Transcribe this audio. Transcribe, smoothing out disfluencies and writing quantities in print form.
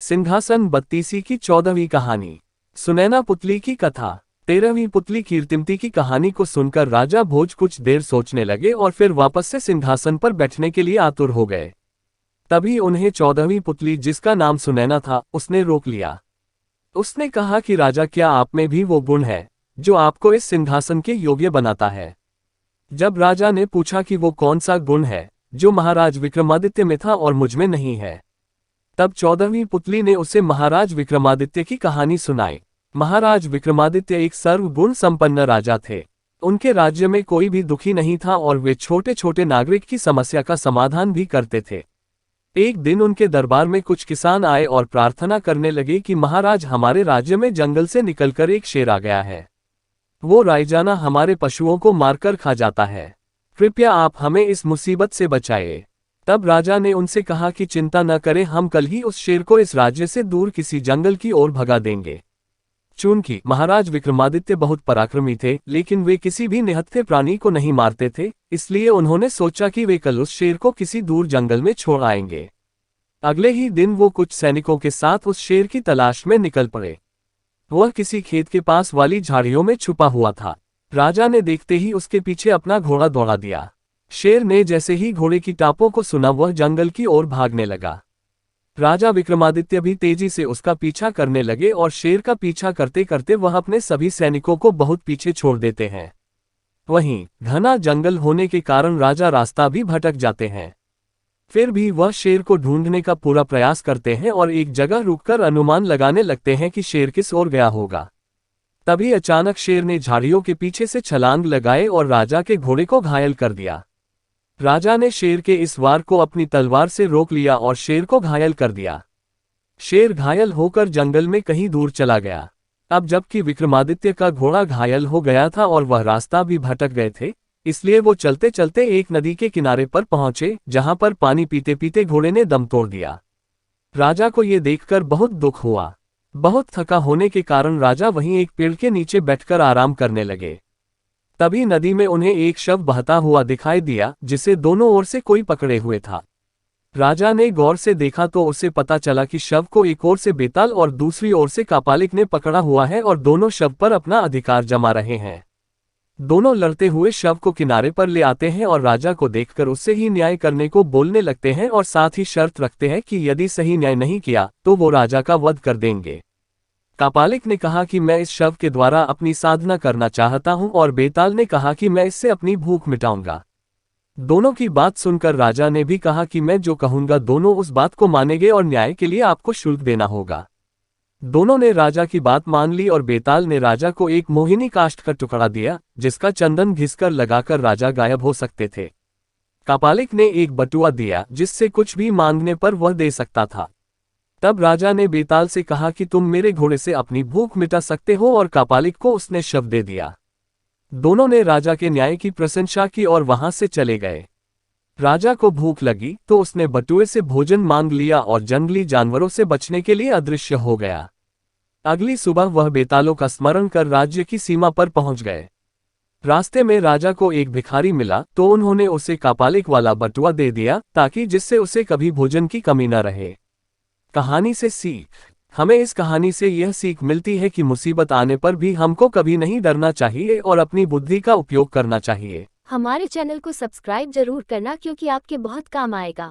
सिंहासन बत्तीसी की 14वीं कहानी। सुनैना पुतली की कथा। 13वीं पुतली कीर्तिमती की कहानी को सुनकर राजा भोज कुछ देर सोचने लगे और फिर वापस से सिंहासन पर बैठने के लिए आतुर हो गए। तभी उन्हें 14वीं पुतली, जिसका नाम सुनैना था, उसने रोक लिया। उसने कहा कि राजा, क्या आप में भी वो गुण है जो आपको इस सिंहासन के योग्य बनाता है? जब राजा ने पूछा कि वो कौन सा गुण है जो महाराज विक्रमादित्य में था और मुझ में नहीं है, तब 14वीं पुतली ने उसे महाराज विक्रमादित्य की कहानी सुनाई। महाराज विक्रमादित्य एक सर्वगुण संपन्न राजा थे। उनके राज्य में कोई भी दुखी नहीं था और वे छोटे छोटे नागरिक की समस्या का समाधान भी करते थे। एक दिन उनके दरबार में कुछ किसान आए और प्रार्थना करने लगे कि महाराज, हमारे राज्य में जंगल से निकलकर एक शेर आ गया है। वो रायजाना हमारे पशुओं को मारकर खा जाता है। कृपया आप हमें इस मुसीबत से बचाइए। तब राजा ने उनसे कहा कि चिंता न करें, हम कल ही उस शेर को इस राज्य से दूर किसी जंगल की ओर भगा देंगे। चूंकि महाराज विक्रमादित्य बहुत पराक्रमी थे, लेकिन वे किसी भी निहत्थे प्राणी को नहीं मारते थे, इसलिए उन्होंने सोचा कि वे कल उस शेर को किसी दूर जंगल में छोड़ आएंगे। अगले ही दिन वो कुछ सैनिकों के साथ उस शेर की तलाश में निकल पड़े। वह किसी खेत के पास वाली झाड़ियों में छुपा हुआ था। राजा ने देखते ही उसके पीछे अपना घोड़ा दौड़ा दिया। शेर ने जैसे ही घोड़े की टापों को सुना, वह जंगल की ओर भागने लगा। राजा विक्रमादित्य भी तेजी से उसका पीछा करने लगे और शेर का पीछा करते करते वह अपने सभी सैनिकों को बहुत पीछे छोड़ देते हैं। वहीं घना जंगल होने के कारण राजा रास्ता भी भटक जाते हैं। फिर भी वह शेर को ढूंढने का पूरा प्रयास करते हैं और एक जगह रुककर अनुमान लगाने लगते हैं कि शेर किस ओर गया होगा। तभी अचानक शेर ने झाड़ियों के पीछे से छलांग लगाए और राजा के घोड़े को घायल कर दिया। राजा ने शेर के इस वार को अपनी तलवार से रोक लिया और शेर को घायल कर दिया। शेर घायल होकर जंगल में कहीं दूर चला गया। अब जबकि विक्रमादित्य का घोड़ा घायल हो गया था और वह रास्ता भी भटक गए थे, इसलिए वो चलते चलते एक नदी के किनारे पर पहुंचे, जहां पर पानी पीते पीते घोड़े ने दम तोड़ दिया। राजा को ये देखकर बहुत दुख हुआ। बहुत थका होने के कारण राजा वहीं एक पेड़ के नीचे बैठकर आराम करने लगे। तभी नदी में उन्हें एक शव बहता हुआ दिखाई दिया, जिसे दोनों ओर से कोई पकड़े हुए था। राजा ने गौर से देखा तो उसे पता चला कि शव को एक ओर से बेताल और दूसरी ओर से कापालिक ने पकड़ा हुआ है और दोनों शव पर अपना अधिकार जमा रहे हैं। दोनों लड़ते हुए शव को किनारे पर ले आते हैं और राजा को देखकर उससे ही न्याय करने को बोलने लगते हैं और साथ ही शर्त रखते हैं कि यदि सही न्याय नहीं किया तो वो राजा का वध कर देंगे। कापालिक ने कहा कि मैं इस शव के द्वारा अपनी साधना करना चाहता हूं और बेताल ने कहा कि मैं इससे अपनी भूख मिटाऊंगा। दोनों की बात सुनकर राजा ने भी कहा कि मैं जो कहूंगा दोनों उस बात को मानेंगे और न्याय के लिए आपको शुल्क देना होगा। दोनों ने राजा की बात मान ली और बेताल ने राजा को एक मोहिनी काष्ठ का टुकड़ा दिया, जिसका चंदन घिसकर लगाकर राजा गायब हो सकते थे। कापालिक ने एक बटुआ दिया, जिससे कुछ भी मांगने पर वह दे सकता था। तब राजा ने बेताल से कहा कि तुम मेरे घोड़े से अपनी भूख मिटा सकते हो, और कापालिक को उसने शव दे दिया। दोनों ने राजा के न्याय की प्रशंसा की और वहां से चले गए। राजा को भूख लगी तो उसने बटुए से भोजन मांग लिया और जंगली जानवरों से बचने के लिए अदृश्य हो गया। अगली सुबह वह बेतालों का स्मरण कर राज्य की सीमा पर पहुंच गए। रास्ते में राजा को एक भिखारी मिला तो उन्होंने उसे कापालिक वाला बटुआ दे दिया, ताकि जिससे उसे कभी भोजन की कमी न रहे। कहानी से सीख। हमें इस कहानी से यह सीख मिलती है कि मुसीबत आने पर भी हमको कभी नहीं डरना चाहिए और अपनी बुद्धि का उपयोग करना चाहिए। हमारे चैनल को सब्सक्राइब जरूर करना, क्योंकि आपके बहुत काम आएगा।